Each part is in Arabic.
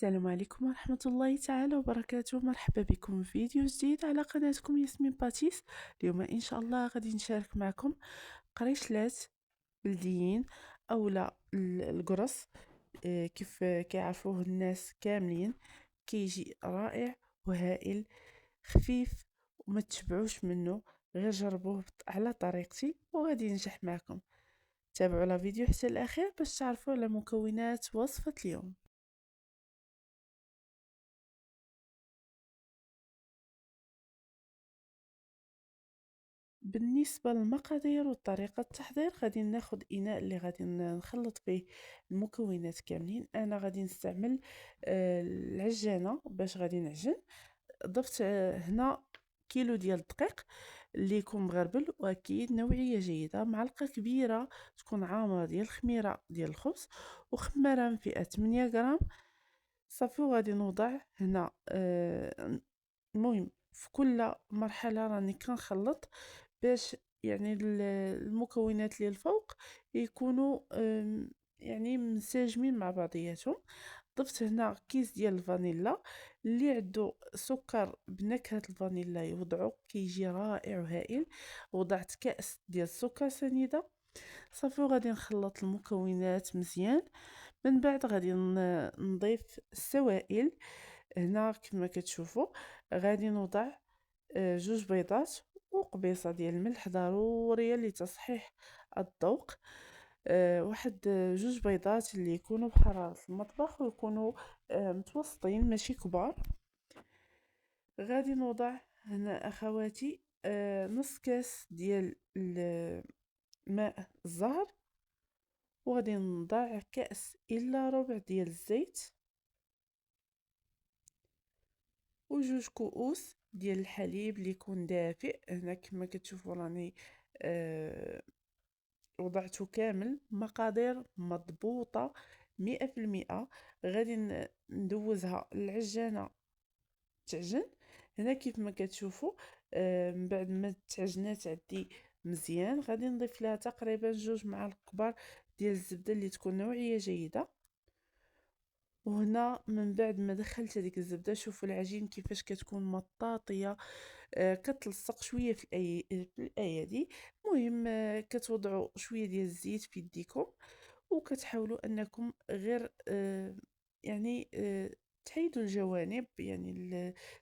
السلام عليكم ورحمة الله تعالى وبركاته. مرحبا بكم في فيديو جديد على قناتكم ياسمين باتيس. اليوم ان شاء الله غادي نشارك معكم قريشلات بلديين اولا القرص. كيف كيعرفوه الناس كاملين، كيجي رائع وهائل، خفيف وما تشبعوش منه. غير جربوه على طريقتي وغادي ينجح معكم. تابعوا لا فيديو حتى الاخير باش تعرفوا على مكونات وصفة اليوم. بالنسبة للمقادير وطريقة التحضير، غادي ناخد اناء اللي غادي نخلط به المكونات كاملين. انا غادي نستعمل العجانة باش غادي نعجن. ضفت هنا كيلو ديال الدقيق اللي يكون مغربل واكيد نوعية جيدة، معلقة كبيرة تكون عامرة ديال الخميرة ديال الخبز، وخمارة من فئة 8 غرام. صافي، وغادي نوضع هنا المهم في كل مرحلة راني كنخلط باش يعني المكونات اللي الفوق يكونوا يعني منسجمين مع بعضياتهم. ضفت هنا كيس ديال الفانيلا، اللي عنده سكر بنكهة الفانيلا يوضعو كيجي رائع وهائل. وضعت كأس ديال السكر سنيدة. صافي، وغادي نخلط المكونات مزيان. من بعد غادي نضيف السوائل. هنا كما كتشوفوا غادي نوضع جوج بيضات وقبيصة ديال الملح ضرورية لتصحيح الذوق. واحد جوج بيضات اللي يكونوا بحرارة المطبخ ويكونوا متوسطين ماشي كبار. غادي نوضع هنا اخواتي نص كاس ديال ماء الزهر، وغادي نضع كأس الا ربع ديال الزيت، وجوج كؤوس ديال الحليب اللي يكون دافئ. هنا كما كتشوفوا راني وضعته كامل، مقادير مضبوطة 100%. غادي ندوزها العجانة تعجن. هنا كيف ما كتشوفوا من بعد ما تعجنات عندي مزيان، غادي نضيف لها تقريبا 2 معالق كبار ديال الزبدة اللي تكون نوعية جيدة. وهنا من بعد ما دخلت هذيك الزبده، شوفوا العجين كيفاش كتكون مطاطيه، كتلصق شويه في الايادي. المهم كتوضعوا شويه ديال الزيت في يديكم، وكتحاولوا انكم غير يعني تحيدوا الجوانب، يعني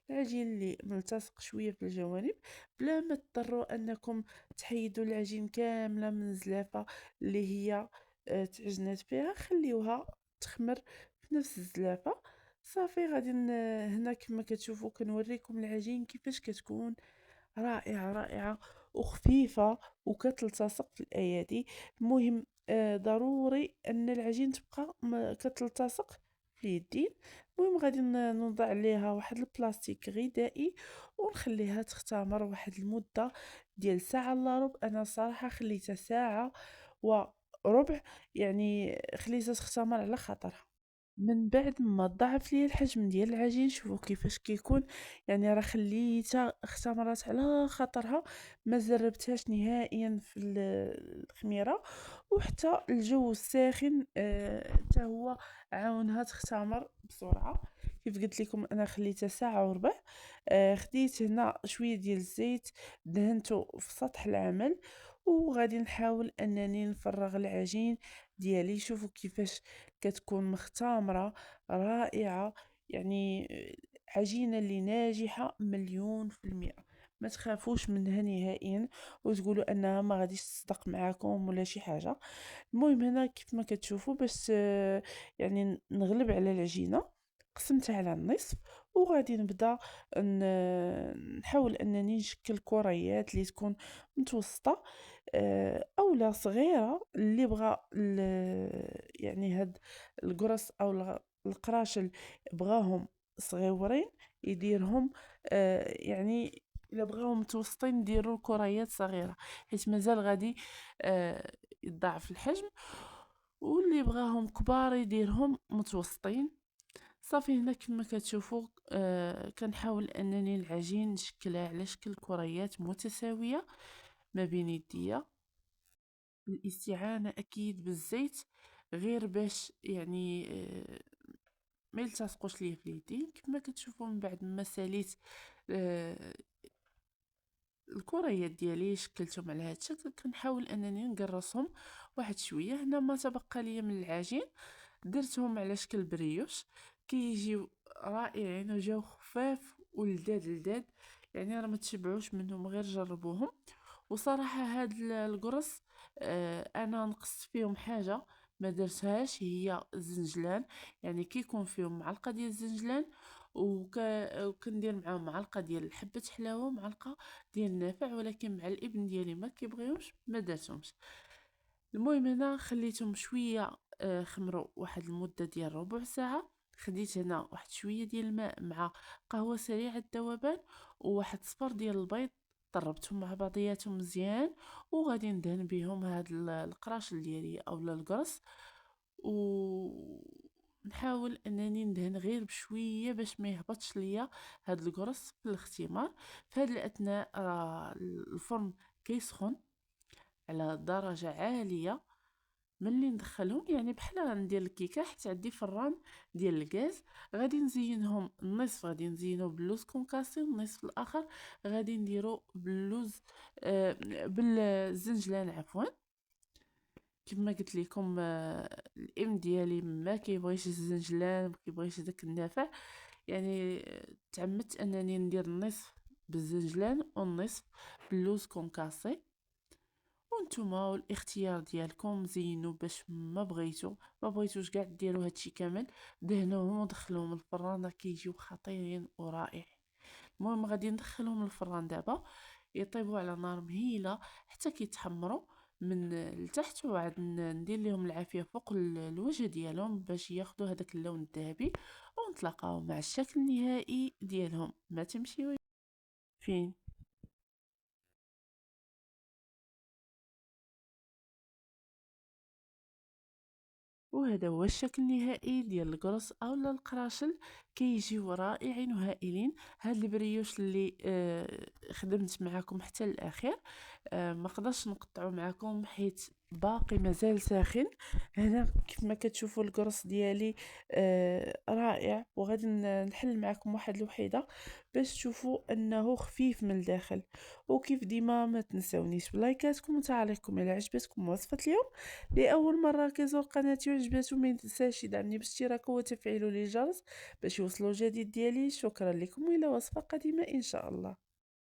العجين اللي ملتصق شويه في الجوانب، بلا ما تضطروا انكم تحيدوا العجين كامله من الزلافه اللي هي تعجنات فيها. خليوها تخمر في نفس الزلافه. صافي، غادي هنا كما كتشوفوا كنوريكم العجين كيفاش كتكون رائعه رائعه وخفيفه وكتلتصق في الايادي. المهم ضروري ان العجين تبقى كتلتصق في اليدين. المهم غادي نوضع عليها واحد البلاستيك غذائي ونخليها تختمر واحد المده ديال ساعه الا ربع. انا صراحه خليتها ساعه وربع، يعني خليتها تختمر على خاطرها. من بعد ما ضاعف لي الحجم ديال العجين، شوفوا كيفاش كيكون، يعني راه خليتها اختمرت على خاطرها، ما زربتهاش نهائيا في الخميره. وحتى الجو الساخن حتى هو عاونها تختمر بسرعه. كيف قلت لكم انا خليتها ساعه وربع. خديت هنا شويه ديال الزيت دهنته في سطح العمل، وغادي نحاول انني نفرغ العجين ديالي. شوفوا كيفاش كتكون مختمرة رائعة، يعني عجينة اللي ناجحة 100%. ما تخافوش منها نهائيا وتقولوا انها ما غاديش تصدق معاكم ولا شي حاجة. المهم هنا كيف ما كتشوفوا باش يعني نغلب على العجينة، قسمتها على النصف، وغادي نبدا نحاول انني نشكل كريات اللي تكون متوسطه او لا صغيره. اللي بغى يعني هاد القرص او القراشل بغاهم صغيورين يديرهم، يعني الا بغاهم متوسطين نديروا كريات صغيره، حيت مازال غادي يضاعف الحجم. واللي بغاهم كبار يديرهم متوسطين. صافي، هنا كما كتشوفوا كنحاول انني العجين نشكلها على شكل كريات متساويه ما بين يديا. الاستعانه اكيد بالزيت غير باش يعني ما يلتصقوش ليا في اليدين. كما كتشوفوا من بعد ما ساليت آه، الكريات ديالي شكلتهم على هذا الشكل، كنحاول انني نقرصهم واحد شويه. هنا ما تبقى لي من العجين درتهم على شكل بريوش، كيجيو رائعين وجاو خفاف ولذاذ لذاذ، يعني راه ما تشبعوش منهم غير جربوهم. وصراحه هاد القرص انا نقصت فيهم حاجه ما درتهاش، هي الزنجلان. يعني كيكون فيهم معلقه ديال الزنجلان وكندير معاهم معلقه ديال حبه حلاوه ومعلقه ديال النافع، ولكن مع الابن ديالي ما كيبغيهمش ما درتهمش. المهم هنا خليتهم شويه خمروا واحد المده ديال ربع ساعه. خديت هنا واحد شويه ديال الماء مع قهوه سريعه الذوبان وواحد صفر ديال البيض، طربتهم مع بعضياتهم مزيان، وغادي ندهن بهم هاد القراشل ديالي اولا القرص. ونحاول انني ندهن غير بشويه باش ما يهبطش ليا هاد القرص في الاختمار. في هاد الاثناء الفرن كيسخن على درجه عاليه. ملي ندخلهم يعني بحال ندير الكيكه، حيت عندي فران ديال الغاز، غادي نزينهم النصف غادي نزينو باللوز كونكاسي والنصف الاخر غادي نديرو باللوز بالزنجلان عفوا. كما قلت لكم الام ديالي ما كيبغيش الزنجلان، ما كيبغيش داك النافع، يعني تعمدت انني ندير النصف بالزنجلان والنصف باللوز كونكاسي. وانتوما والاختيار ديالكم زينوا باش ما بغيتوش كاع ديروا هادشي كامل، دهنوهم ودخلوهم الفران راه كيجيو خطيرين ورائعين. المهم غادي ندخلهم الفران دابا يطيبوا على نار مهيله حتى كيتحمروا من التحت، وعاد ندير لهم العافيه فوق الوجه ديالهم باش ياخذوا هذاك اللون الذهبي. ونتلاقاو مع الشكل النهائي ديالهم. ما تمشيو فين. وهذا هو الشكل النهائي ديال القرص اولا القراشل، كيجيو رائعين وهائلين. هاد البريوش اللي خدمت معاكم حتى الاخير ما قدرش نقطعه معاكم حيت باقي مازال ساخن. هنا كيف ما كتشوفوا القرص ديالي رائع، وغادي نحل معاكم واحد الوحيده باش تشوفوا انه خفيف من الداخل. وكيف ديما ما تنساونيش بلايكاتكم وتعليقكم الى عجبتكم وصفه اليوم. لأول مرة كيزور قناتي وعجباتو ما ينساش يدعمني باشتراك وتفعيل الجرس باش يوصلوا الجديد ديالي. شكرا لكم والى وصفة قادمة ان شاء الله.